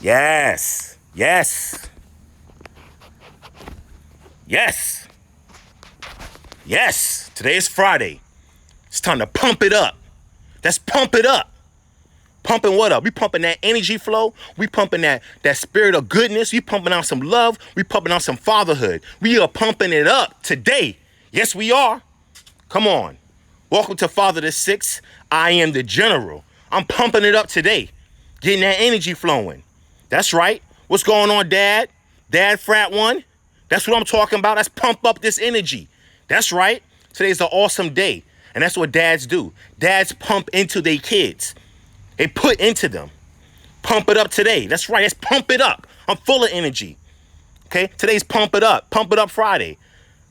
Yes. Yes. Yes. Yes. Today is Friday. It's time to pump it up. Let's pump it up. Pumping what up? We pumping that energy flow. We pumping that spirit of goodness. We pumping out some love. We pumping out some fatherhood. We are pumping it up today. Yes, we are. Come on. Welcome to FT6. I am the general. I'm pumping it up today. Getting that energy flowing. That's right. What's going on, Dad? Dad Frat One? That's what I'm talking about. Let's pump up this energy. That's right. Today's an awesome day. And that's what dads do. Dads pump into their kids. They put into them. Pump it up today. That's right. Let's pump it up. I'm full of energy. Okay? Today's Pump It Up. Pump It Up Friday.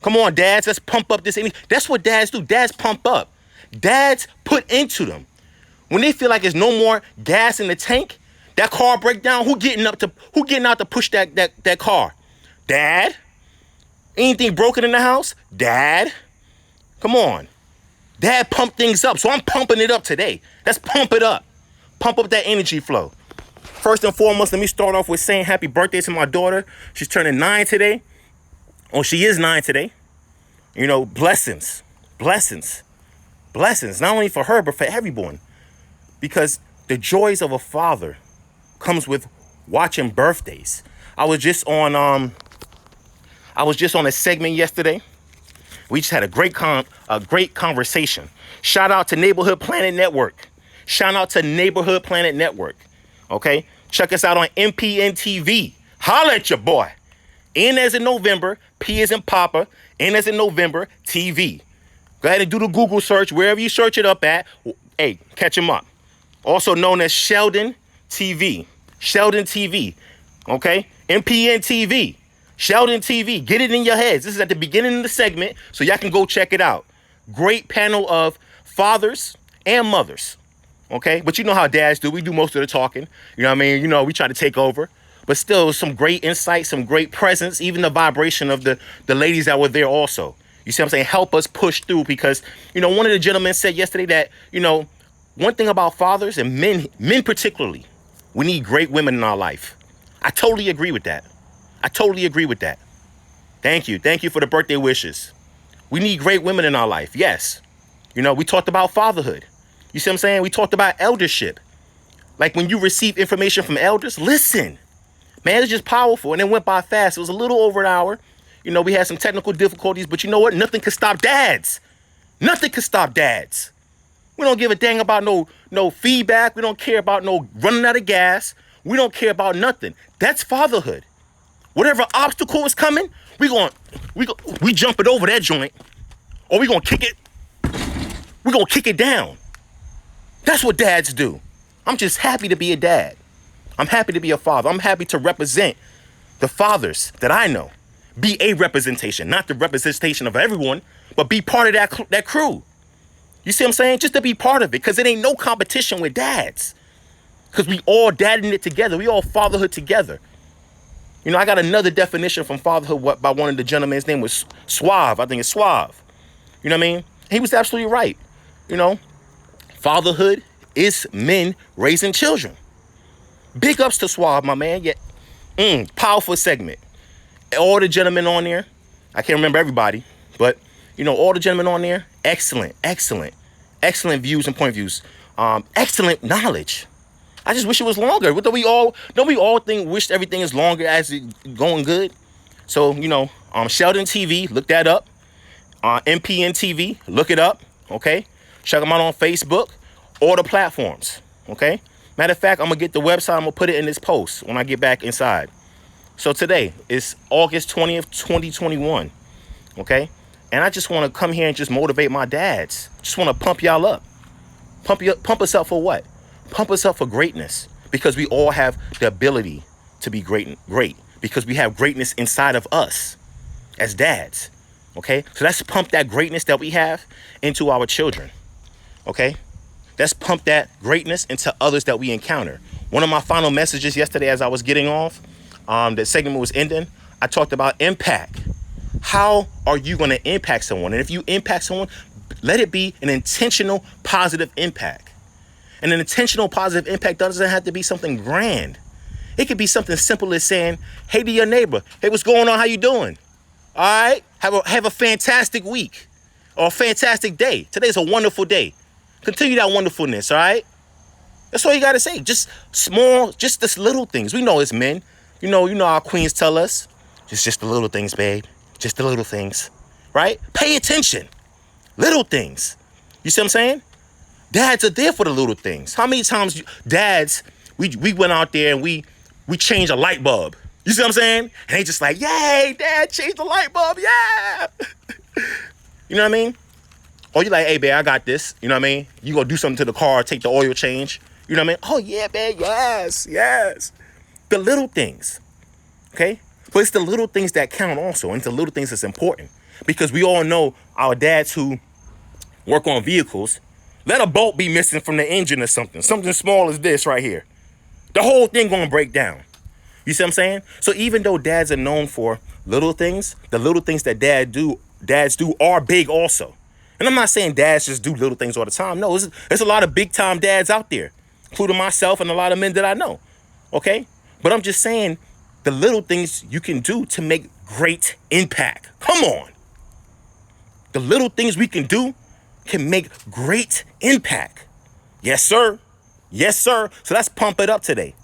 Come on, dads. Let's pump up this energy. That's what dads do. Dads pump up. Dads put into them. When they feel like there's no more gas in the tank, that car break down, who getting out to push that car? Dad? Anything broken in the house? Dad? Come on. Dad pump things up, so I'm pumping it up today. Let's pump it up. Pump up that energy flow. First and foremost, let me start off with saying happy birthday to my daughter. She's turning 9 today. Oh, she is 9 today. You know, blessings. Blessings. Blessings, not only for her, but for everyone. Because the joys of a father comes with watching birthdays. I was just on a segment yesterday. We just had a great conversation. Shout out to Neighborhood Planet Network. Shout out to Neighborhood Planet Network. Okay? Check us out on MPN TV. Holla at your boy. N as in November, P as in Papa, N as in November, TV. Go ahead and do the Google search, wherever you search it up at. Hey, catch him up. Also known as Sheldon TV. Sheldon TV. Okay? MPN TV. Sheldon TV. Get it in your heads. This is at the beginning of the segment, so y'all can go check it out. Great panel of fathers and mothers. Okay? But you know how dads do. We do most of the talking. You know what I mean? You know, we try to take over. But still, some great insight, some great presence, even the vibration of the ladies that were there also. You see what I'm saying? Help us push through because, you know, one of the gentlemen said yesterday that, you know, one thing about fathers and men particularly, we need great women in our life. I totally agree with that. I totally agree with that. Thank you. Thank you for the birthday wishes. We need great women in our life. Yes. You know, we talked about fatherhood. You see what I'm saying? We talked about eldership. Like when you receive information from elders, listen. Man, it's just powerful. And it went by fast. It was a little over an hour. You know, we had some technical difficulties, but you know what? Nothing could stop dads. Nothing could stop dads. We don't give a dang about no feedback. We don't care about no running out of gas. We don't care about nothing. That's fatherhood. Whatever obstacle is coming, we jump it over that joint, or we gonna kick it. We gonna kick it down. That's what dads do. I'm just happy to be a dad. I'm happy to be a father. I'm happy to represent the fathers that I know. Be a representation, not the representation of everyone, but be part of that crew. You see what I'm saying? Just to be part of it, because it ain't no competition with dads. Because we all dadding it together. We all fatherhood together. You know, I got another definition from fatherhood by one of the gentlemen. His name was Suave. I think it's Suave. You know what I mean? He was absolutely right. You know, fatherhood is men raising children. Big ups to Suave, my man. Yeah, powerful segment. All the gentlemen on there, I can't remember everybody, but, you know, all the gentlemen on there, excellent views and point of views. Excellent knowledge. I just wish it was longer. Don't we all wish everything is longer as it going good? So, you know, Sheldon TV, look that up. MPN TV, look it up. Okay. Check them out on Facebook, all the platforms. Okay. Matter of fact, I'm going to get the website. I'm going to put it in this post when I get back inside. So today is August 20th, 2021. Okay. And I just want to come here and just motivate my dads. Just want to pump y'all up. Pump us up for what? Pump us up for greatness, because we all have the ability to be great, because we have greatness inside of us as dads. Okay, so let's pump that greatness that we have into our children. Okay, let's pump that greatness into others that we encounter. One of my final messages yesterday, as I was getting off, the segment was ending, I talked about impact. How are you going to impact someone? And if you impact someone, let it be an intentional positive impact. And an intentional positive impact doesn't have to be something grand. It could be something simple as saying, hey to your neighbor, hey, what's going on? How you doing? All right? Have a fantastic week or a fantastic day. Today's a wonderful day. Continue that wonderfulness, all right? That's all you got to say. Just small, just this little things. We know as men, you know our queens tell us, just the little things, babe. Just the little things, right? Pay attention. Little things. You see what I'm saying? Dads are there for the little things. How many times dads, we went out there and we changed a light bulb. You see what I'm saying? And they just like, yay, dad changed the light bulb, yeah. You know what I mean? Or you like, hey, babe, I got this. You know what I mean? You go do something to the car, take the oil change. You know what I mean? Oh, yeah, babe, yes. The little things, okay? But it's the little things that count also. And it's the little things that's important. Because we all know our dads who work on vehicles, let a bolt be missing from the engine or something. Something small as this right here. The whole thing gonna break down. You see what I'm saying? So even though dads are known for little things, the little things that dads do are big also. And I'm not saying dads just do little things all the time. No, there's a lot of big time dads out there, including myself and a lot of men that I know. Okay? But I'm just saying the little things you can do to make great impact. Come on. The little things we can do can make great impact. Yes, sir. Yes, sir. So let's pump it up today.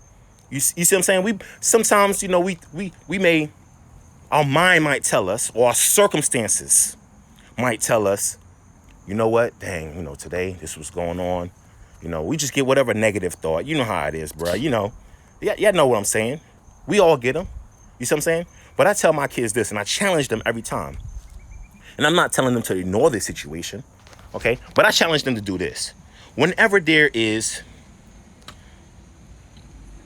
You see what I'm saying? We sometimes, we may, our mind might tell us, or our circumstances might tell us, you know what? Dang, today this was going on. We just get whatever negative thought. You know how it is, bro. Y'all know what I'm saying. We all get them. You see what I'm saying? But I tell my kids this, and I challenge them every time. And I'm not telling them to ignore this situation, okay? But I challenge them to do this. Whenever there is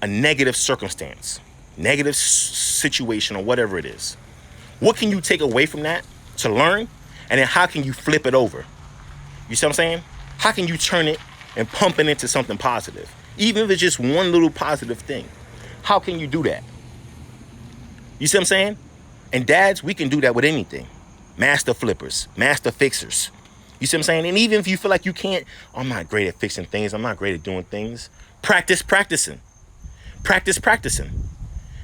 a negative circumstance, negative situation, or whatever it is, what can you take away from that to learn? And then how can you flip it over? You see what I'm saying? How can you turn it and pump it into something positive? Even if it's just one little positive thing. How can you do that? You see what I'm saying? And dads, we can do that with anything. Master flippers, master fixers. You see what I'm saying? And even if you feel like you can't, I'm not great at fixing things, I'm not great at doing things, practicing.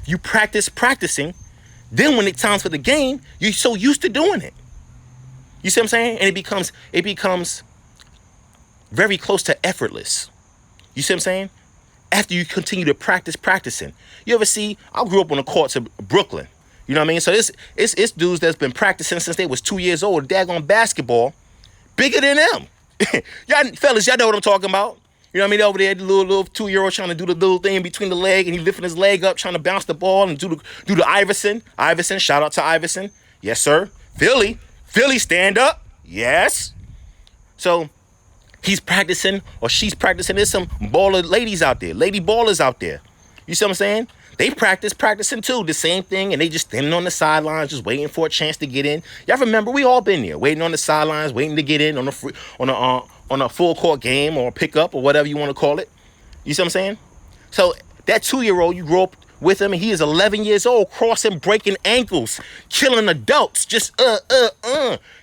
You practicing, then when it's time for the game, you're so used to doing it. You see what I'm saying? And it becomes very close to effortless. You see what I'm saying? After you continue to practicing. You ever see, I grew up on the courts of Brooklyn. You know what I mean? So it's dudes that's been practicing since they was 2 years old, daggone basketball, bigger than them. y'all know what I'm talking about. You know what I mean? Over there, the little 2-year-old trying to do the little thing in between the leg, and he lifting his leg up, trying to bounce the ball and do the Iverson. Shout out to Iverson. Yes, sir. Philly, stand up. Yes. So he's practicing, or she's practicing. There's some baller ladies out there, lady ballers out there. You see what I'm saying? They practicing too, the same thing, and they just standing on the sidelines, just waiting for a chance to get in. Y'all remember, we all been there, waiting on the sidelines, waiting to get in on a full court game or a pickup or whatever you want to call it. You see what I'm saying? So that 2-year-old, you grew up with him, and he is 11 years old, crossing, breaking ankles, killing adults, just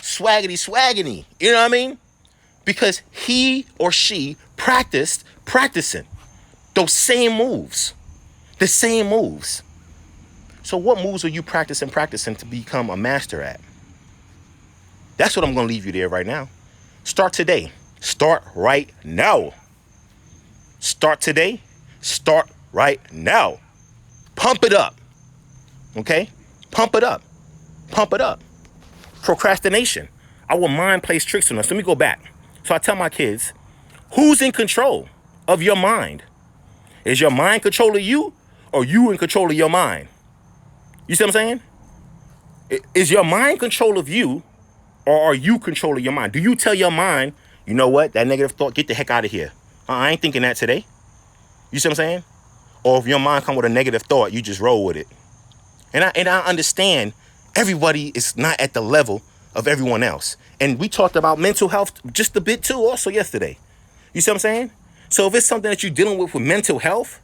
swaggity. You know what I mean? Because he or she practicing those same moves. The same moves. So what moves are you practicing to become a master at? That's what I'm going to leave you there right now. Start today. Start right now. Start today. Start right now. Pump it up. Okay? Pump it up. Procrastination. Our mind plays tricks on us. Let me go back. So I tell my kids, who's in control of your mind? Is your mind controlling you, or you in control of your mind? You see what I'm saying? Is your mind control of you, or are you controlling your mind? Do you tell your mind, you know what, that negative thought, get the heck out of here. I ain't thinking that today. You see what I'm saying? Or if your mind come with a negative thought, you just roll with it. And I understand everybody is not at the level of everyone else. And we talked about mental health just a bit too also yesterday. You see what I'm saying? So if it's something that you're dealing with mental health,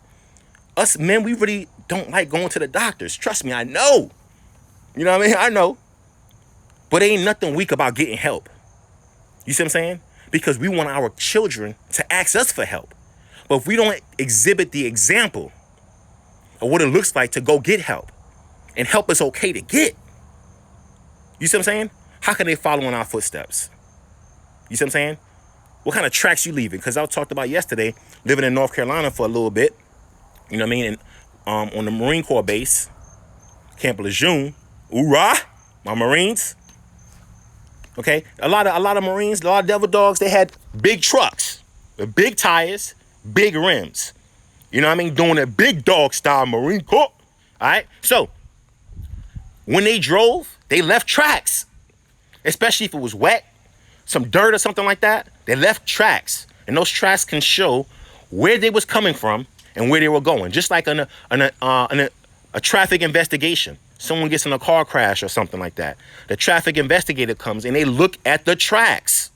us men, we really don't like going to the doctors. Trust me, I know. You know what I mean? I know. But ain't nothing weak about getting help. You see what I'm saying? Because we want our children to ask us for help. But if we don't exhibit the example of what it looks like to go get help. And help is okay to get. You see what I'm saying? How can they follow in our footsteps? You see what I'm saying? What kind of tracks you leaving? Because I talked about yesterday living in North Carolina for a little bit. You know what I mean? And on the Marine Corps base, Camp Lejeune, hoorah, my Marines. Okay, a lot of Marines, a lot of devil dogs. They had big trucks with big tires, big rims. You know what I mean? Doing a big dog style Marine Corps. All right. So when they drove, they left tracks, especially if it was wet, some dirt or something like that. They left tracks, and those tracks can show where they was coming from and where they were going. Just like a traffic investigation. Someone gets in a car crash or something like that. The traffic investigator comes and they look at the tracks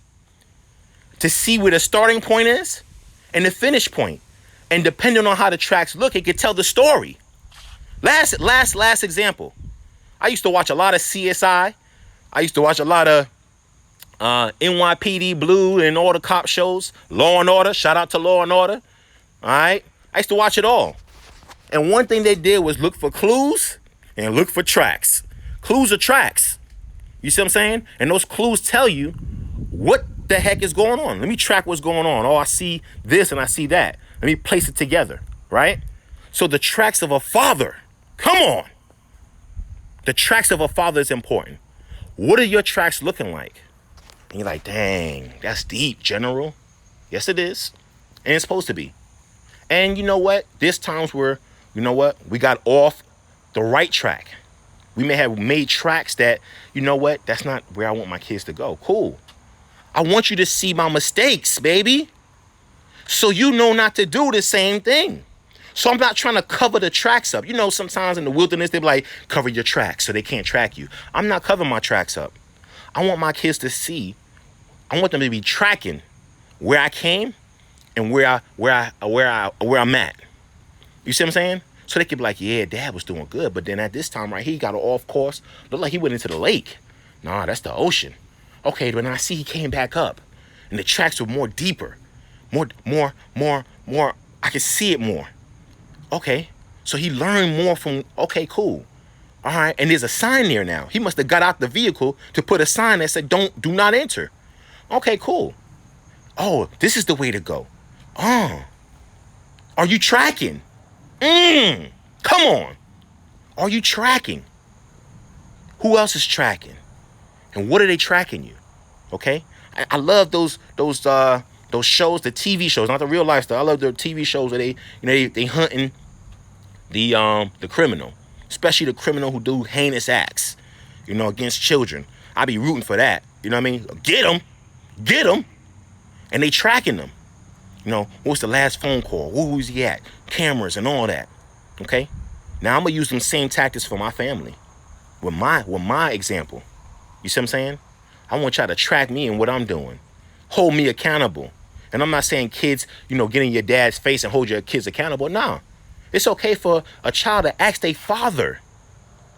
to see where the starting point is and the finish point. And depending on how the tracks look, it could tell the story. Last example. I used to watch a lot of CSI. I used to watch a lot of NYPD Blue and all the cop shows. Law and Order. Shout out to Law and Order. All right. I used to watch it all. And one thing they did was look for clues and look for tracks. Clues are tracks. You see what I'm saying? And those clues tell you what the heck is going on. Let me track what's going on. Oh, I see this and I see that. Let me place it together, right? So the tracks of a father, come on. The tracks of a father is important. What are your tracks looking like? And you're like, dang, that's deep, General. Yes, it is. And it's supposed to be. And you know what? There's times where, you know what? We got off the right track. We may have made tracks that, you know what? That's not where I want my kids to go. Cool. I want you to see my mistakes, baby. So you know not to do the same thing. So I'm not trying to cover the tracks up. You know, sometimes in the wilderness, they be like, cover your tracks so they can't track you. I'm not covering my tracks up. I want my kids to see. I want them to be tracking where I came and where I'm at. You see what I'm saying? So they could be like, yeah, Dad was doing good. But then at this time right here, he got off course. Looked like he went into the lake. Nah, that's the ocean. Okay, but then I see he came back up. And the tracks were more deeper. More. I could see it more. Okay. So he learned more from, okay, cool. All right. And there's a sign there now. He must have got out the vehicle to put a sign that said, do not enter. Okay, cool. Oh, this is the way to go. Oh. Are you tracking? Come on. Are you tracking? Who else is tracking? And what are they tracking you? Okay? I love those shows, the TV shows, not the real life stuff. I love the TV shows where they hunting the criminal, especially the criminal who do heinous acts, against children. I be rooting for that. You know what I mean? Get them, and they tracking them. What's the last phone call? Who's he at? Cameras and all that. Okay. Now I'm gonna use them same tactics for my family, with my example. You see what I'm saying? I want y'all to track me and what I'm doing. Hold me accountable. And I'm not saying kids, get in your dad's face and hold your kids accountable. No. It's okay for a child to ask their father.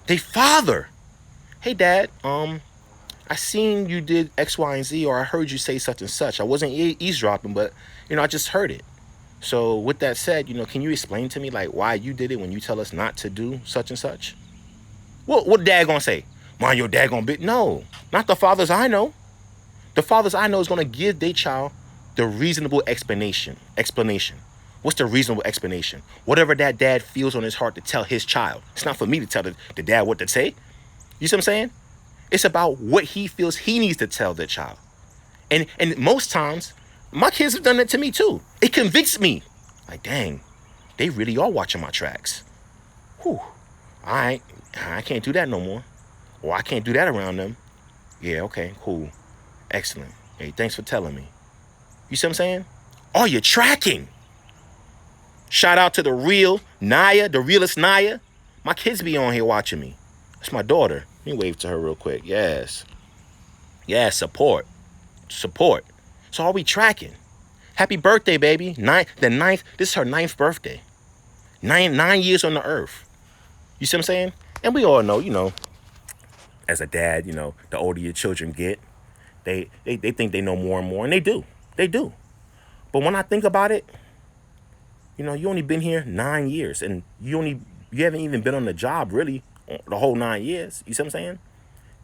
Hey, Dad, I seen you did X, Y, and Z, or I heard you say such and such. I wasn't eavesdropping, but, I just heard it. So with that said, can you explain to me, like, why you did it when you tell us not to do such and such? What dad gonna say? Mind your dad gonna be? No, not the fathers I know. The fathers I know is gonna give their child the reasonable explanation. What's the reasonable explanation? Whatever that dad feels on his heart to tell his child. It's not for me to tell the dad what to say. You see what I'm saying? It's about what he feels he needs to tell the child. And most times, my kids have done that to me too. It convicts me. Like, dang, they really are watching my tracks. Whew. I can't do that no more. Or I can't do that around them. Yeah, okay, cool. Excellent. Hey, thanks for telling me. You see what I'm saying? Oh, you're tracking. Shout out to the real Naya, the realest Naya. My kids be on here watching me. That's my daughter. Let me wave to her real quick. Yes. Yes, support. So are we tracking? Happy birthday, baby. The ninth. This is her 9th birthday. 9 years on the earth. You see what I'm saying? And we all know, as a dad, the older your children get, they think they know more and more, and they do. But when I think about it, you only been here 9 years, and you only You haven't even been on the job really the whole 9 years. You see what I'm saying?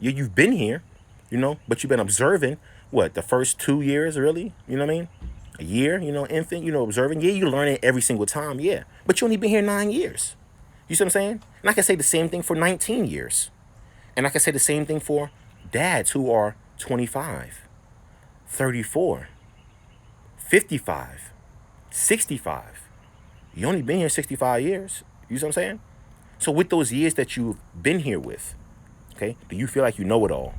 You've been here, but you've been observing what the first 2 years really. You know what I mean? A year, infant, observing. Yeah, you learn it every single time. Yeah, but you only been here 9 years. You see what I'm saying? And I can say the same thing for 19 years, and I can say the same thing for dads who are 25, 34, 55, 65. You only been here 65 years. You see what I'm saying? So with those years that you've been here with, okay, do you feel like you know it all?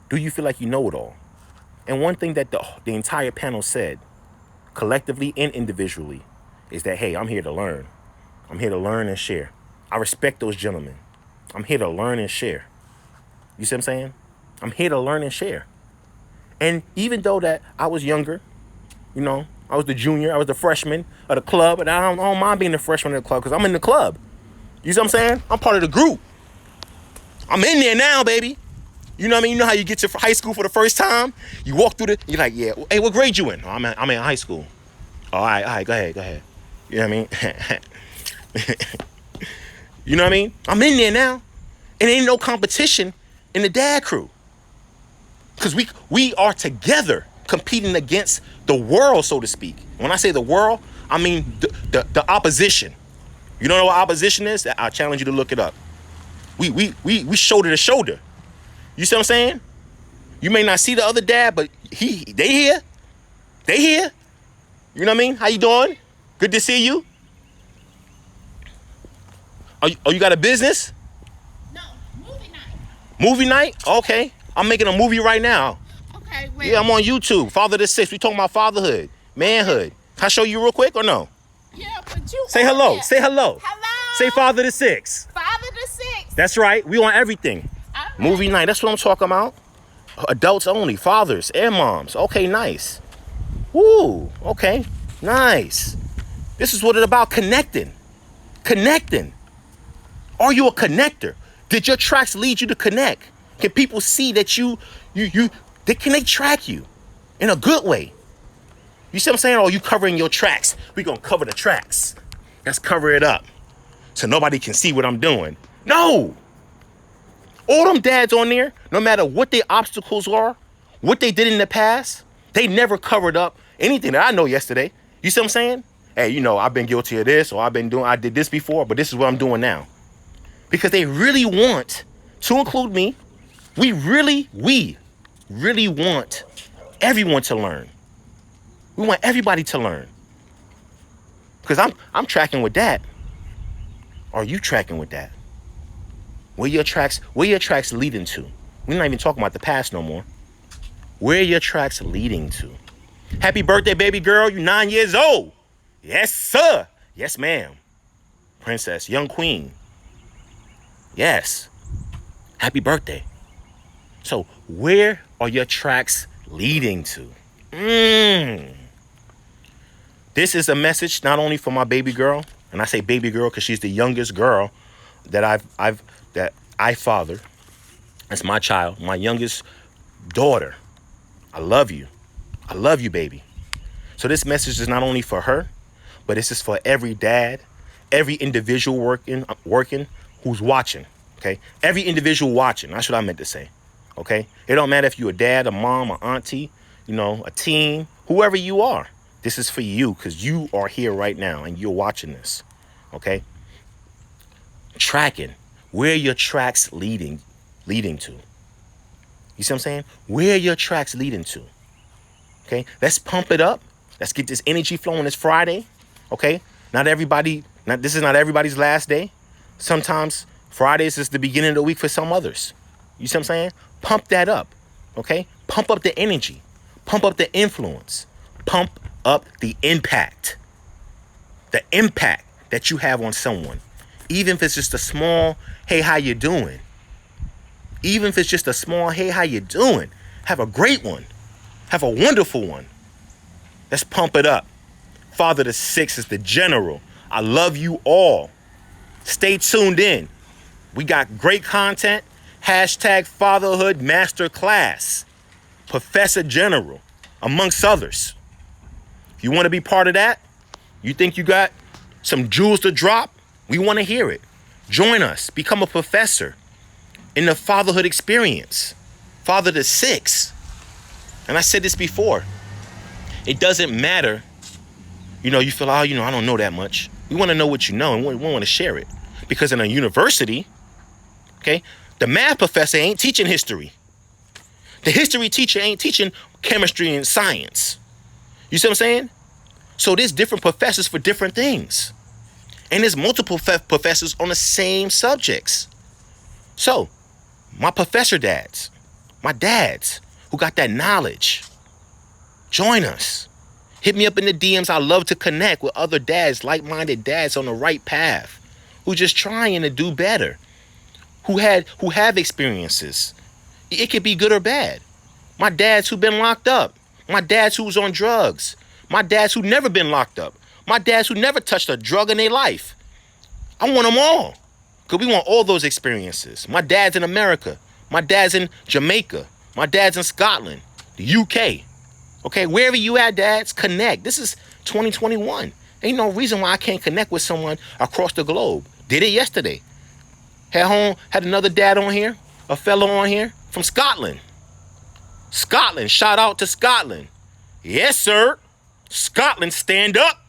Do you feel like you know it all? And one thing that the entire panel said, collectively and individually, is that, hey, I'm here to learn. I'm here to learn and share. I respect those gentlemen. I'm here to learn and share. You see what I'm saying? I'm here to learn and share. And even though that I was younger, I was the junior, I was the freshman of the club, and I don't mind being the freshman of the club because I'm in the club. You see what I'm saying? I'm part of the group. I'm in there now, baby. You know what I mean? You know how you get to high school for the first time? You walk through you're like, yeah, hey, what grade you in? Oh, I'm in high school. All right, go ahead. You know what I mean? You know what I mean? I'm in there now. And ain't no competition in the dad crew. Because we are together competing against the world, so to speak. When I say the world, I mean the opposition. You don't know what opposition is? I challenge you to look it up. We shoulder to shoulder. You see what I'm saying? You may not see the other dad, but they here. They here. You know what I mean? How you doing? Good to see you. Oh, you got a business? No, movie night. Movie night? Okay. I'm making a movie right now. Okay, well. Yeah, I'm on YouTube. FT6. We talking about fatherhood, manhood. Can I show you real quick or no? Yeah, but you say hello. Say hello. Hello. Say FT6. FT6. That's right. We on everything. Right. Movie night. That's what I'm talking about. Adults only. Fathers and moms. Okay, nice. Woo. Okay, nice. This is what it's about. Connecting. Are you a connector? Did your tracks lead you to connect? Can people see that can they track you in a good way? You see what I'm saying? Oh, you covering your tracks. We gonna cover the tracks. Let's cover it up so nobody can see what I'm doing. No. All them dads on there, no matter what their obstacles are, what they did in the past, they never covered up anything that I know yesterday. You see what I'm saying? Hey, I've been guilty of this, or I did this before, but this is what I'm doing now. Because they really want, to include me, we really want everyone to learn. We want everybody to learn. Because I'm tracking with that. Are you tracking with that? Where your tracks leading to? We're not even talking about the past no more. Where are your tracks leading to? Happy birthday, baby girl. You're 9 years old. Yes, sir. Yes, ma'am. Princess, young queen. Yes. Happy birthday. So where are your tracks leading to? This is a message not only for my baby girl, and I say baby girl because she's the youngest girl that I fathered. That's my child, my youngest daughter. I love you. I love you, baby. So this message is not only for her, but this is for every dad, every individual working who's watching. Okay, every individual watching. That's what I meant to say. Okay, it don't matter if you're a dad, a mom, an auntie, a teen, whoever you are. This is for you because you are here right now and you're watching this. Okay, tracking where your tracks leading to. You see what I'm saying? Where your tracks leading to. Okay, let's pump it up. Let's get this energy flowing. It's Friday. Okay, this is not everybody's last day. Sometimes Fridays is the beginning of the week for some others. You see what I'm saying? Pump that up. Okay, pump up the energy. Pump up the influence. Pump up the impact. The impact that you have on someone. Even if it's just a small, hey, how you doing? Even if it's just a small, hey, how you doing? Have a great one. Have a wonderful one. Let's pump it up. FT6 is the general. I love you all. Stay tuned in. We got great content. #Fatherhood Masterclass. Professor General, amongst others. If you want to be part of that, You think you got some jewels to drop? We want to hear it. Join us. Become a professor in the fatherhood experience. Father to 6. And I said this before. It doesn't matter. You feel, I don't know that much. We want to know what you know, and we want to share it. Because in a university, okay, the math professor ain't teaching history. The history teacher ain't teaching chemistry and science. You see what I'm saying? So there's different professors for different things. And there's multiple professors on the same subjects. So, my professor dads, my dads who got that knowledge, join us. Hit me up in the DMs. I love to connect with other dads, like-minded dads on the right path, who just trying to do better, who have experiences. It could be good or bad. My dads who been locked up. My dads who's on drugs. My dads who never been locked up. My dads who never touched a drug in their life. I want them all. Because we want all those experiences. My dad's in America. My dad's in Jamaica. My dad's in Scotland. The UK. Okay, wherever you at, dads, connect. This is 2021. Ain't no reason why I can't connect with someone across the globe. Did it yesterday. Had another dad on here. A fellow on here from Scotland. Scotland. Shout out to Scotland. Yes, sir. Scotland, stand up.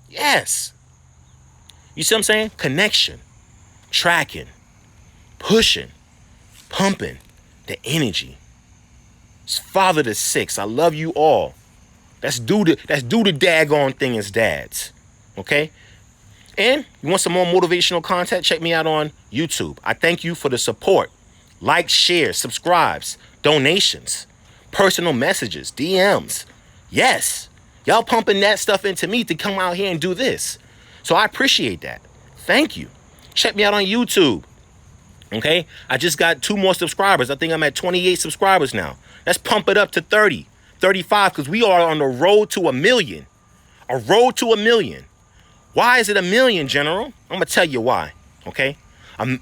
Yes. You see what I'm saying? Connection. Tracking. Pushing. Pumping. The energy. It's Father to 6. I love you all. Let's do the daggone thing as dads. Okay? And you want some more motivational content? Check me out on YouTube. I thank you for the support. Like, share, subscribes, donations, personal messages, DMs. Yes. Y'all pumping that stuff into me to come out here and do this. So I appreciate that. Thank you. Check me out on YouTube. Okay? I just got 2 more subscribers. I think I'm at 28 subscribers now. Let's pump it up to 30, 35, because we are on the road to 1 million. A road to 1 million. Why is it 1 million, General? I'm going to tell you why. Okay? I'm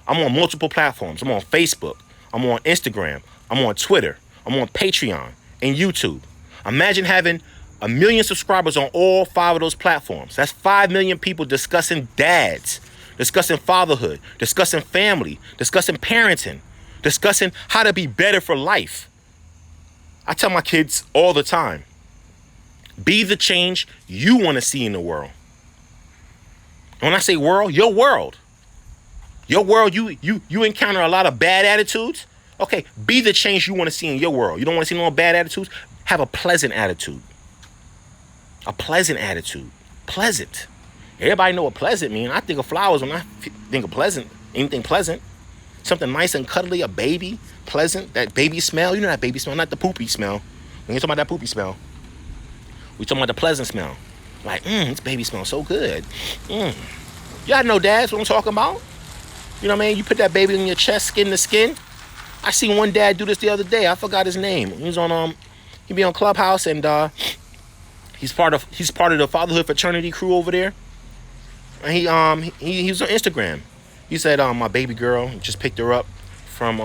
on multiple platforms. I'm on Facebook. I'm on Instagram. I'm on Twitter. I'm on Patreon and YouTube. Imagine having 1 million subscribers on all 5 of those platforms. That's 5 million people discussing dads, discussing fatherhood, discussing family, discussing parenting, discussing how to be better for life. I tell my kids all the time, be the change you want to see in the world. When I say world, your world. Your world, you encounter a lot of bad attitudes. Okay, be the change you want to see in your world. You don't want to see no bad attitudes? Have a pleasant attitude. A pleasant attitude. Pleasant. Everybody know what pleasant means. I think of flowers when I think of pleasant. Anything pleasant. Something nice and cuddly, a baby. Pleasant. That baby smell. You know that baby smell, not the poopy smell. When you're talking about that poopy smell, we talking about the pleasant smell. Like, this baby smells so good. Y'all know dads what I'm talking about. You know what I mean? You put that baby in your chest, skin to skin. I seen one dad do this the other day. I forgot his name. He was on he be on Clubhouse, and he's part of the Fatherhood fraternity crew over there. And he was on Instagram. He said my baby girl just picked her up from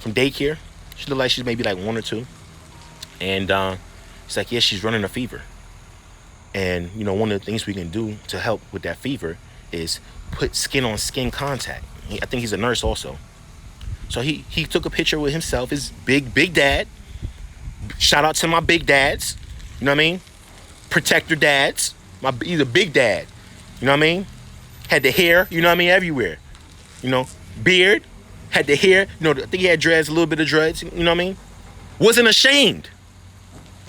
daycare. She looked like she's maybe like 1 or 2. And he's like, yeah, she's running a fever. And one of the things we can do to help with that fever is put skin on skin contact. I think he's a nurse also. So he took a picture with himself, his big dad. Shout out to my big dads. You know what I mean? Protector dads. He's a big dad. You know what I mean? Had the hair, you know what I mean, everywhere. Beard, had the hair. I think he had dreads, a little bit of dreads, you know what I mean? Wasn't ashamed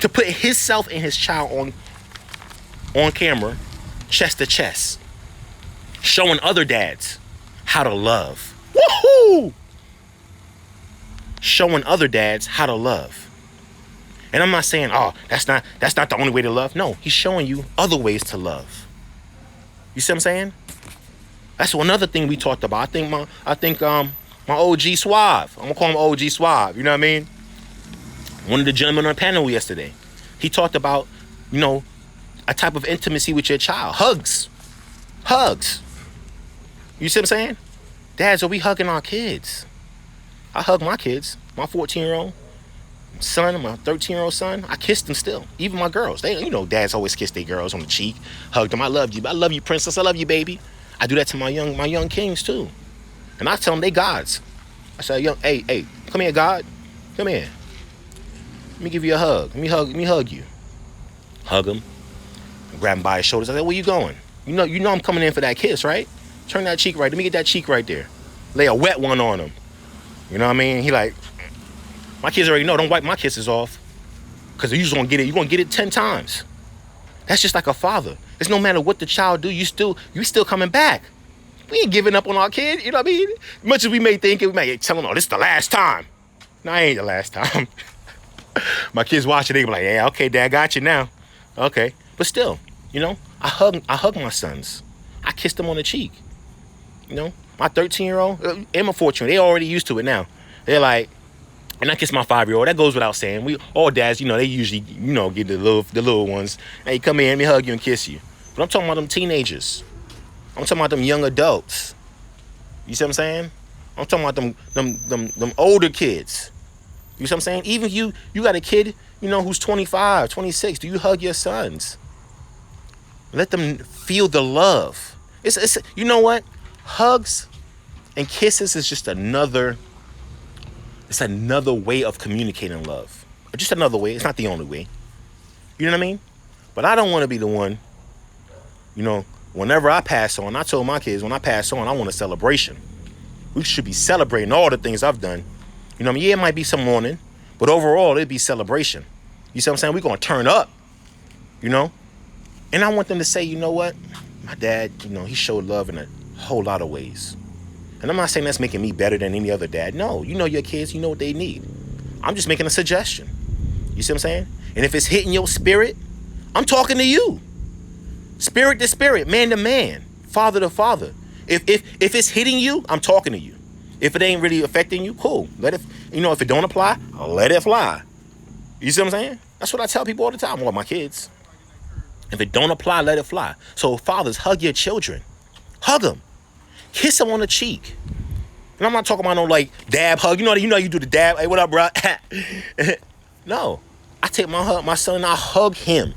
to put himself and his child on camera, chest to chest, showing other dads how to love. Woohoo! Showing other dads how to love. And I'm not saying, that's not the only way to love. No, he's showing you other ways to love. You see what I'm saying? That's another thing we talked about. I think my OG Suave. I'm gonna call him OG Suave. You know what I mean? One of the gentlemen on the panel yesterday, he talked about, a type of intimacy with your child. Hugs. You see what I'm saying? Dads, are we hugging our kids? I hug my kids. My 14-year-old. son, my 13-year-old son, I kissed him still. Even my girls, they, dads always kiss their girls on the cheek, hug them. I love you, princess. I love you, baby. I do that to my young kings too, and I tell them they gods. I say, hey, come here, God, come here. Let me give you a hug. Let me hug you. Hug him. Grab him by his shoulders. I say, where you going? You know I'm coming in for that kiss, right? Turn that cheek right. Let me get that cheek right there. Lay a wet one on him. You know what I mean? He like, my kids already know, don't wipe my kisses off. Because you just gonna get it, you're gonna get it 10 times. That's just like a father. It's no matter what the child do, you still coming back. We ain't giving up on our kid, you know what I mean? Much as we may think it, we may tell them, oh, this is the last time. No, it ain't the last time. My kids watch it, they be like, yeah, okay, Dad, got you now. Okay. But still, I hug my sons. I kiss them on the cheek. My 13-year-old and my 14, they already used to it now. They're like, and I kiss my 5-year-old. That goes without saying. We all dads, they usually, get the little ones. Hey, come here, let me hug you and kiss you. But I'm talking about them teenagers. I'm talking about them young adults. You see what I'm saying? I'm talking about them older kids. You see what I'm saying? Even you got a kid, who's 25, 26. Do you hug your sons? Let them feel the love. It's you know what? Hugs and kisses is just another way of communicating love. Just another way. It's not the only way. You know what I mean? But I don't want to be the one, whenever I pass on, I told my kids, when I pass on, I want a celebration. We should be celebrating all the things I've done. You know what I mean? Yeah, it might be some mourning, but overall, it'd be celebration. You see what I'm saying? We're going to turn up, And I want them to say, you know what? My dad, he showed love in a whole lot of ways. And I'm not saying that's making me better than any other dad. No, your kids, you know what they need. I'm just making a suggestion. You see what I'm saying? And if it's hitting your spirit, I'm talking to you. Spirit to spirit, man to man, father to father. If it's hitting you, I'm talking to you. If it ain't really affecting you, cool. Let it, if it don't apply, let it fly. You see what I'm saying? That's what I tell people all the time, my kids. If it don't apply, let it fly. So fathers, hug your children. Hug them. Kiss them on the cheek. And I'm not talking about no dab hug. You do the dab. Hey, what up, bro? No. I take my son and I hug him.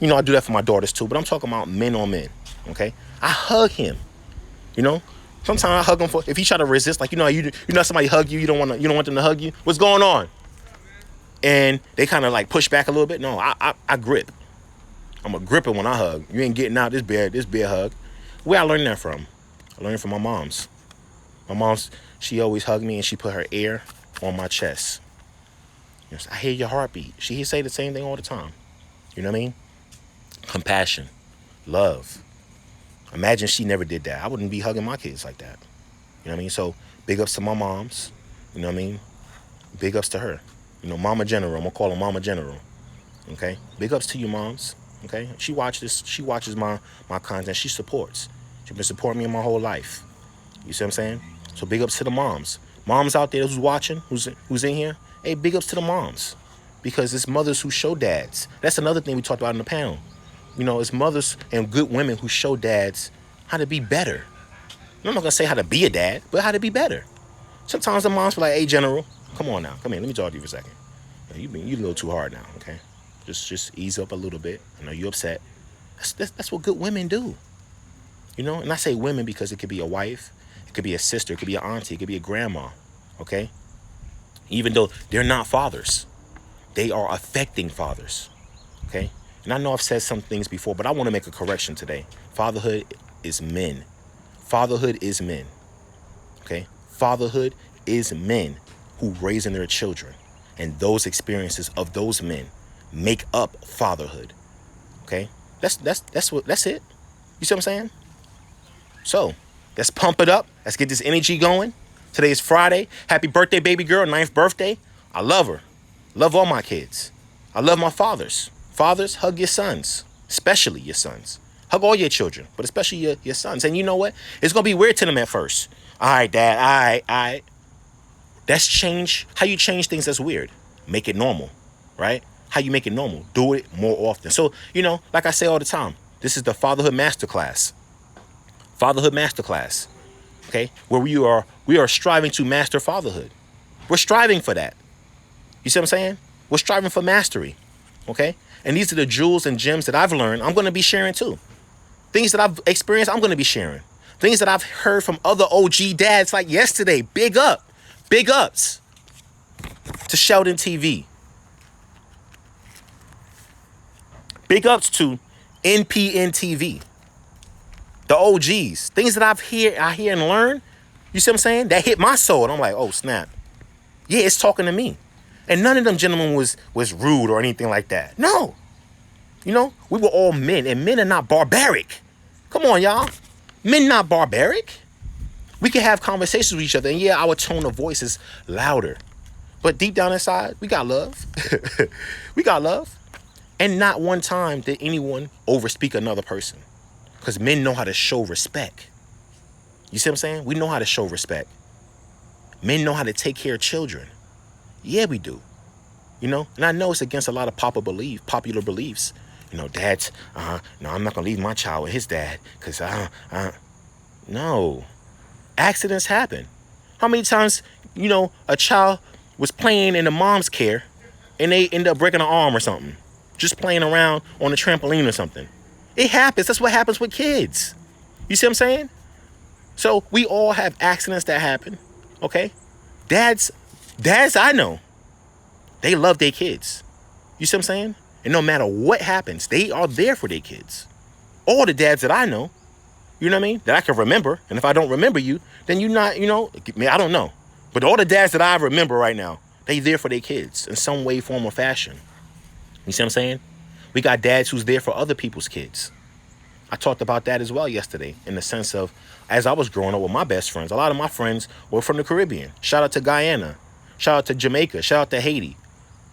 I do that for my daughters too, but I'm talking about men on men. Okay? I hug him. Sometimes I hug him if he try to resist, somebody hug you, you don't want them to hug you. What's going on? And they kind of push back a little bit. No, I grip. I'm a gripper when I hug. You ain't getting out this bear hug. Where I learned that from? I learned it from my mom's. My mom's, she always hugged me and she put her ear on my chest. I hear your heartbeat. She say the same thing all the time. You know what I mean? Compassion, love. Imagine she never did that. I wouldn't be hugging my kids like that. You know what I mean? So big ups to my moms. You know what I mean? Big ups to her. Mama General. I'm going to call her Mama General. Okay? Big ups to you, moms. Okay? She watches my content. She supports. She's been supporting me my whole life. You see what I'm saying? So big ups to the moms. Moms out there who's watching, who's in here. Hey, big ups to the moms. Because it's mothers who show dads. That's another thing we talked about in the panel. It's mothers and good women who show dads how to be better. I'm not going to say how to be a dad, but how to be better. Sometimes the moms be like, hey, General, come on now. Come here. Let me talk to you for a second. You a little too hard now, okay? Just ease up a little bit. I know you're upset. That's what good women do. And I say women because it could be a wife, it could be a sister, it could be an auntie, it could be a grandma, okay? Even though they're not fathers, they are affecting fathers, okay? And I know I've said some things before, but I want to make a correction today. Fatherhood is men. Fatherhood is men, okay? Fatherhood is men who raising their children, and those experiences of those men make up fatherhood, okay? That's it. You see what I'm saying? So, let's pump it up. Let's get this energy going. Today is Friday. Happy birthday, baby girl. 9th birthday. I love her. Love all my kids. I love my fathers. Fathers, hug your sons. Especially your sons. Hug all your children, but especially your sons. And you know what? It's going to be weird to them at first. All right, Dad. All right. That's change. How you change things that's weird. Make it normal, right? How you make it normal. Do it more often. So, like I say all the time, this is the Fatherhood Masterclass. Fatherhood Masterclass, okay? Where we are striving to master fatherhood. We're striving for that. You see what I'm saying? We're striving for mastery. Okay? And these are the jewels and gems that I've learned. I'm going to be sharing too. Things that I've experienced, I'm going to be sharing. Things that I've heard from other OG dads like yesterday. Big up. Big ups to Sheldon TV. Big ups to NPN TV. The OGs. Things that I hear and learn. You see what I'm saying? That hit my soul. And I'm like, oh, snap. Yeah, it's talking to me. And none of them gentlemen was rude or anything like that. No. You know, we were all men. And men are not barbaric. Come on, y'all. Men not barbaric. We can have conversations with each other. And yeah, our tone of voice is louder. But deep down inside, we got love. We got love. And not one time did anyone overspeak another person. Because men know how to show respect. You see what I'm saying? We know how to show respect. Men know how to take care of children. Yeah, we do. You know? And I know it's against a lot of popular beliefs. You know, dads, no, I'm not going to leave my child with his dad. Because, no. Accidents happen. How many times, you know, a child was playing in the mom's care and they end up breaking an arm or something? Just playing around on the trampoline or something. It happens. That's what happens with kids. You see what I'm saying? So we all have accidents that happen. Okay? Dads I know, they love their kids. You see what I'm saying? And no matter what happens, they are there for their kids. All the dads that I know, you know what I mean? That I can remember. And if I don't remember you, then you're not, you know, I don't know. But all the dads that I remember right now, they there for their kids in some way, form, or fashion. You see what I'm saying? We got dads who's there for other people's kids. I talked about that as well yesterday in the sense of, as I was growing up with my best friends, a lot of my friends were from the Caribbean. Shout out to Guyana. Shout out to Jamaica. Shout out to Haiti.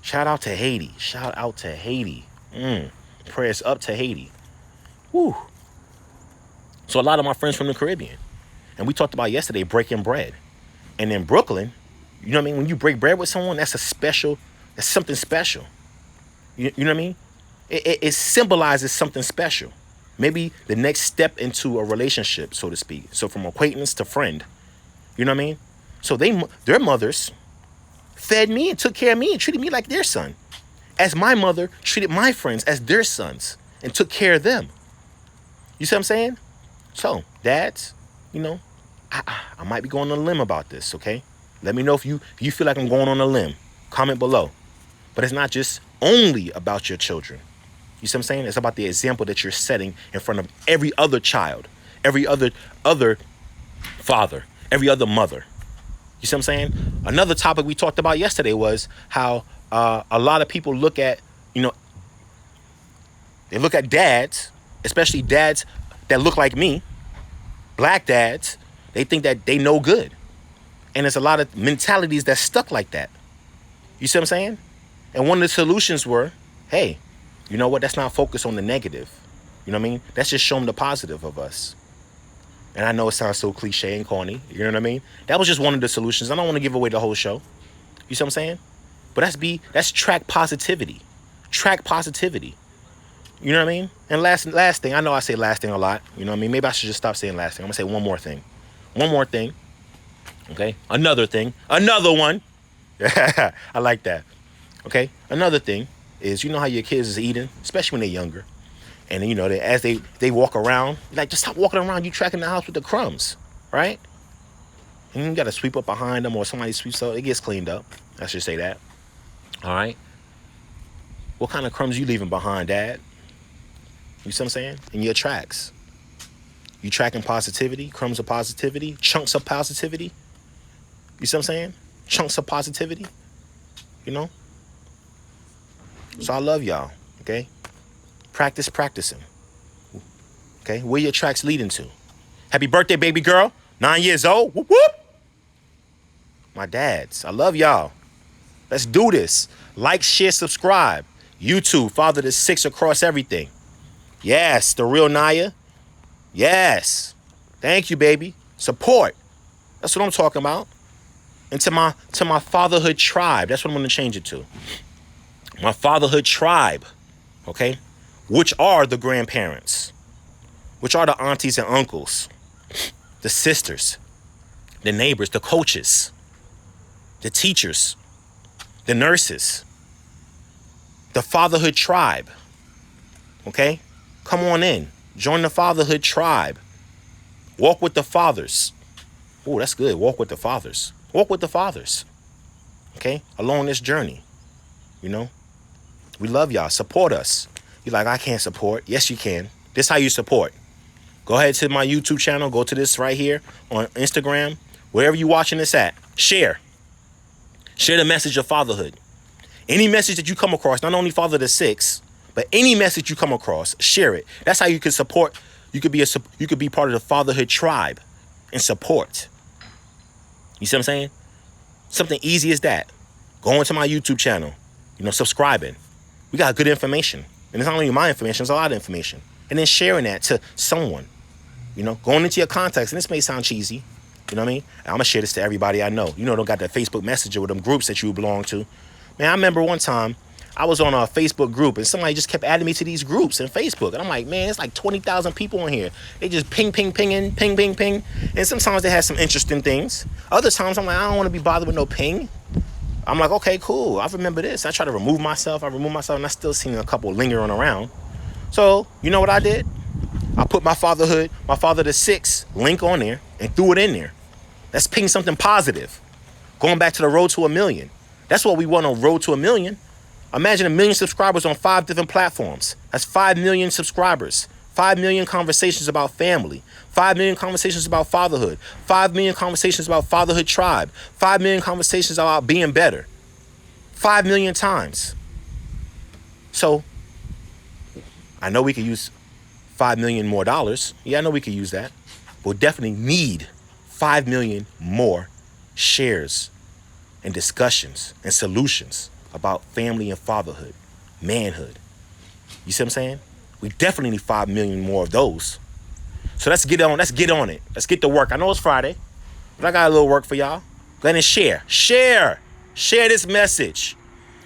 Shout out to Haiti. Shout out to Haiti. Prayers up to Haiti. Woo. So a lot of my friends from the Caribbean. And we talked about yesterday breaking bread. And in Brooklyn, you know what I mean? When you break bread with someone, that's something special. You know what I mean? It symbolizes something special. Maybe the next step into a relationship, so to speak. So from acquaintance to friend. You know what I mean? So their mothers fed me and took care of me and treated me like their son. As my mother treated my friends as their sons and took care of them. You see what I'm saying? So, dads, you know, I might be going on a limb about this, okay? Let me know if you feel like I'm going on a limb. Comment below. But it's not just only about your children. You see what I'm saying? It's about the example that you're setting in front of every other child, every other father, every other mother. You see what I'm saying? Another topic we talked about yesterday was how a lot of people look at, you know, they look at dads, especially dads that look like me, black dads, they think that they know good. And there's a lot of mentalities that's stuck like that. You see what I'm saying? And one of the solutions were, hey, you know what? Let's not focus on the negative. You know what I mean? Let's just show them the positive of us. And I know it sounds so cliche and corny. You know what I mean? That was just one of the solutions. I don't want to give away the whole show. You see what I'm saying? But that's track positivity. Track positivity. You know what I mean? And last thing, I know I say last thing a lot. You know what I mean? Maybe I should just stop saying last thing. I'm going to say one more thing. One more thing. Okay? Another thing. Another one. I like that. Okay? Another thing is, you know how your kids is eating, especially when they're younger. And, you know, as they walk around, like, just stop walking around. You tracking the house with the crumbs, right? And you got to sweep up behind them or somebody sweeps up. It gets cleaned up. I should say that. All right? What kind of crumbs you leaving behind, Dad? You see what I'm saying? In your tracks. You tracking positivity, crumbs of positivity, chunks of positivity. You see what I'm saying? Chunks of positivity. You know? So I love y'all, okay? Practice practicing. Okay? Where your tracks leading to? Happy birthday, baby girl. 9 years old. Whoop, whoop. My dads, I love y'all. Let's do this. Like, share, subscribe. YouTube, Fatherhood across everything. Yes, the real Naya. Yes. Thank you, baby. Support. That's what I'm talking about. And to my fatherhood tribe. That's what I'm going to change it to. My fatherhood tribe. Okay? Which are the grandparents. Which are the aunties and uncles. The sisters. The neighbors. The coaches. The teachers. the nurses, the Fatherhood tribe. Okay? Come on in. Join the Fatherhood tribe. Walk with the fathers. Oh, that's good. Walk with the fathers. Walk with the fathers. Okay? Along this journey. You know? We love y'all. Support us. You're like, I can't support. Yes, you can. This is how you support. Go ahead to my YouTube channel. Go to this right here on Instagram. Wherever you're watching this at. Share. Share the message of fatherhood. Any message that you come across, not only Father to 6, but any message you come across, share it. That's how you can support. You could be part of the Fatherhood tribe and support. You see what I'm saying? Something easy as that. Going to my YouTube channel, subscribing. We got good information. And it's not only my information, it's a lot of information. And then sharing that to someone. Going into your contacts, and this may sound cheesy. You know what I mean? I'm going to share this to everybody I know. Don't got that Facebook Messenger with them groups that you belong to. Man, I remember one time I was on a Facebook group and somebody just kept adding me to these groups in Facebook. And I'm like, man, it's like 20,000 people in here. They just ping, ping, pinging, ping, ping, ping. And sometimes they have some interesting things. Other times I'm like, I don't want to be bothered with no ping. I'm like, okay, cool. I remember this. I try to remove myself. And I still seen a couple lingering around. So, you know what I did? I put my Father to 6 link on there and threw it in there. Let's ping something positive. Going back to the road to 1 million. That's what we want on road to 1 million. Imagine 1 million subscribers on 5 different platforms. That's 5 million subscribers. 5 million conversations about family. 5 million conversations about fatherhood. 5 million conversations about Fatherhood tribe. 5 million conversations about being better. 5 million times. So, I know we could use $5 million more dollars. Yeah, I know we could use that. We'll definitely need 5 million more shares and discussions and solutions about family and fatherhood, manhood. You see what I'm saying? We definitely need 5 million more of those. So let's get on it. Let's get to work. I know it's Friday, but I got a little work for y'all. Go ahead and share. Share this message.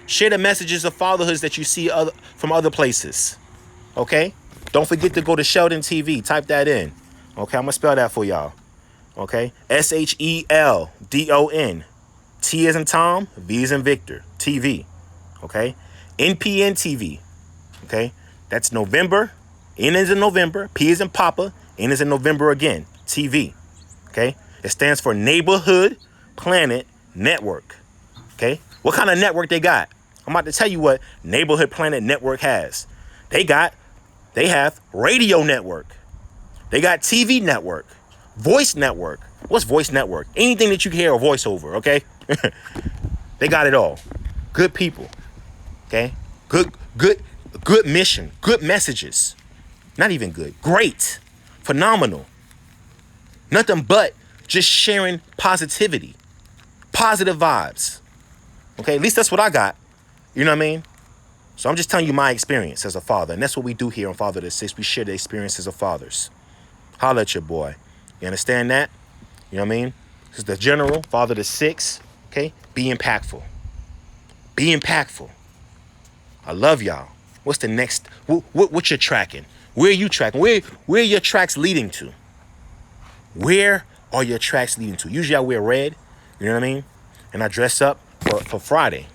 Share the messages of fatherhoods that you see from other places. Okay? Don't forget to go to Sheldon TV. Type that in. Okay, I'm going to spell that for y'all. Okay? SHELDON. T as in Tom, V as in Victor. TV. Okay? NPN TV. Okay? That's November. N is in November. P is in Papa. N is in November again. TV. Okay? It stands for Neighborhood Planet Network. Okay? What kind of network they got? I'm about to tell you what Neighborhood Planet Network has. They have radio network. They got TV network. Voice network. What's voice network? Anything that you can hear a voice over, okay? They got it all. Good people. Okay? Good mission. Good messages. Not even good. Great. Phenomenal. Nothing but just sharing positivity. Positive vibes. Okay? At least that's what I got. You know what I mean? So I'm just telling you my experience as a father. And that's what we do here on Father to 6. We share the experiences of fathers. Holla at your boy. You understand that? You know what I mean? This is the general, Father to 6. Okay? Be impactful. Be impactful. I love y'all. What's the next? What you're tracking? Where are you tracking? Where are your tracks leading to? Where are your tracks leading to? Usually I wear red. You know what I mean? And I dress up for Friday.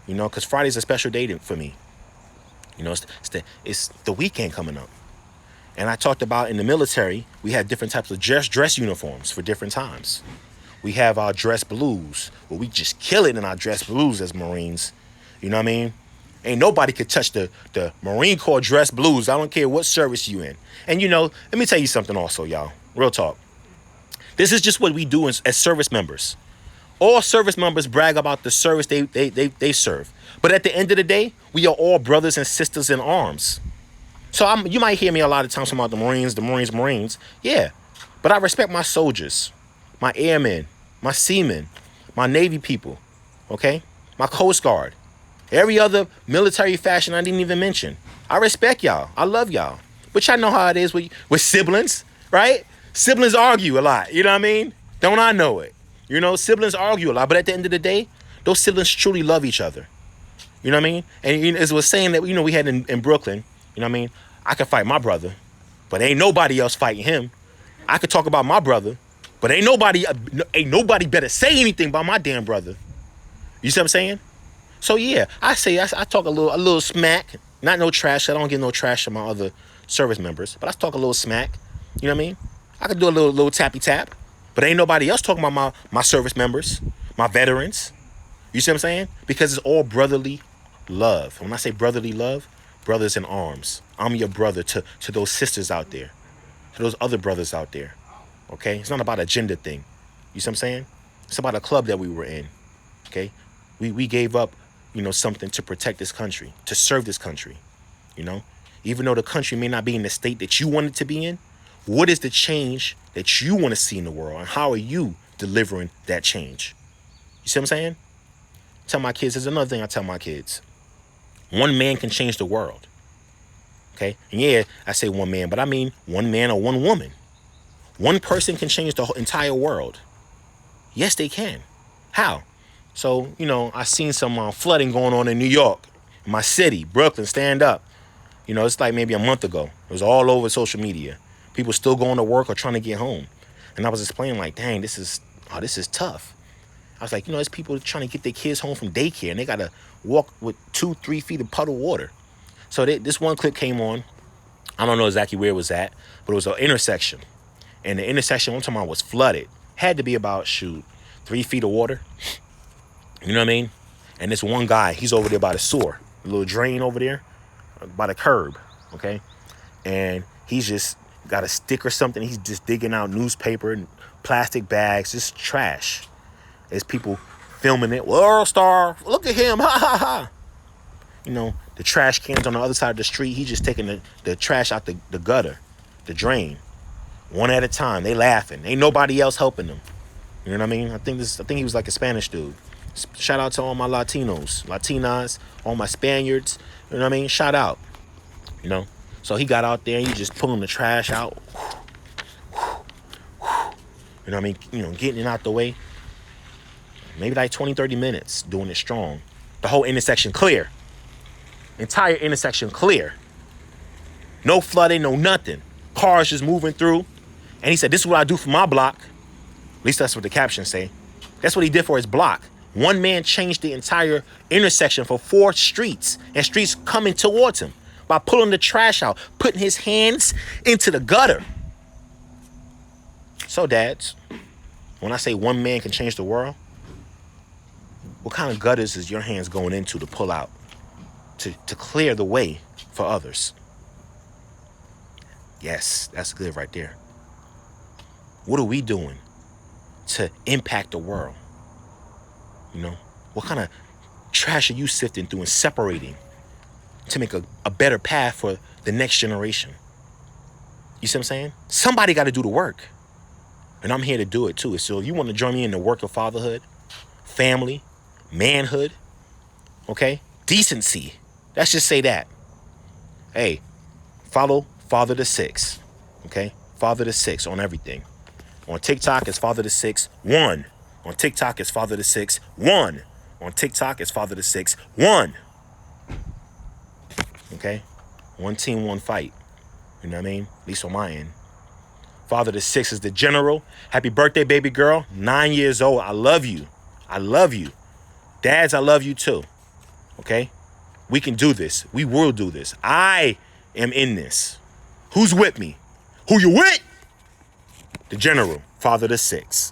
Because Friday's a special day for me. It's the weekend coming up. And I talked about in the military, we have different types of dress uniforms for different times. We have our dress blues, where we just kill it in our dress blues as Marines. You know what I mean? Ain't nobody could touch the Marine Corps dress blues. I don't care what service you in. And let me tell you something also, y'all. Real talk. This is just what we do as service members. All service members brag about the service they serve. But at the end of the day, we are all brothers and sisters in arms. So you might hear me a lot of times about the Marines. Yeah. But I respect my soldiers, my airmen, my seamen, my Navy people, okay? My Coast Guard. Every other military fashion I didn't even mention. I respect y'all. I love y'all. But y'all know how it is with siblings, right? Siblings argue a lot. You know what I mean? Don't I know it? Siblings argue a lot. But at the end of the day, those siblings truly love each other. You know what I mean? And as was saying that, we had in Brooklyn, you know what I mean? I could fight my brother, but ain't nobody else fighting him. I could talk about my brother, but ain't nobody better say anything about my damn brother. You see what I'm saying? So yeah, I talk a little smack, not no trash. I don't get no trash from my other service members, but I talk a little smack. You know what I mean? I can do a little tappy tap, but ain't nobody else talking about my service members, my veterans. You see what I'm saying? Because it's all brotherly love. When I say brotherly love, brothers in arms. I'm your brother to those sisters out there, to those other brothers out there. Okay? It's not about a gender thing. You see what I'm saying? It's about a club that we were in. Okay? We gave up, something to protect this country, to serve this country. Even though the country may not be in the state that you want it to be in, what is the change that you want to see in the world? And how are you delivering that change? You see what I'm saying? Tell my kids, there's another thing I tell my kids. One man can change the world. Okay? And yeah, I say one man, but I mean one man or one woman. One person can change the whole entire world. Yes, they can. How? So, I seen some flooding going on in New York, my city, Brooklyn, stand up. It's like maybe a month ago. It was all over social media. People still going to work or trying to get home. And I was explaining like, dang, this is tough. I was like, there's people trying to get their kids home from daycare and they got to walk with 2-3 feet of puddle water. So this one clip came on. I don't know exactly where it was at, but it was an intersection. And the intersection one time was flooded. Had to be about, 3 feet of water. You know what I mean? And this one guy, he's over there by the sewer, a little drain over there by the curb, okay? And he's just got a stick or something. He's just digging out newspaper and plastic bags, just trash. There's people filming it. World star, look at him, ha, ha, ha. The trash cans on the other side of the street, he's just taking the trash out the gutter, the drain, one at a time. They laughing. Ain't nobody else helping them. You know what I mean? I think he was like a Spanish dude. Shout out to all my Latinos, Latinas, all my Spaniards. You know what I mean? Shout out. So he got out there and he just pulling the trash out. You know what I mean? Getting it out the way. Maybe like 20-30 minutes doing it strong. The whole intersection clear. Entire intersection clear. No flooding, no nothing. Cars just moving through. And he said, this is what I do for my block. At least that's what the captions say. That's what he did for his block. One man changed the entire intersection for 4 streets and streets coming towards him by pulling the trash out, putting his hands into the gutter. So, dads, when I say one man can change the world, what kind of gutters is your hands going into to pull out, to clear the way for others? Yes, that's good right there. What are we doing to impact the world? What kind of trash are you sifting through and separating to make a better path for the next generation? You see what I'm saying? Somebody got to do the work. And I'm here to do it too. So if you want to join me in the work of fatherhood, family, manhood, okay? Decency. Let's just say that. Hey, follow Father6, okay? Father6 on everything. On TikTok, it's Father6 1. On TikTok, it's Father6 1. On TikTok, it's Father6 1. Okay? One team, one fight. You know what I mean? At least on my end. Father6 is the general. Happy birthday, baby girl. 9 years old. I love you. I love you. Dads, I love you too. Okay? We can do this. We will do this. I am in this. Who's with me? Who you with? The general. Father6.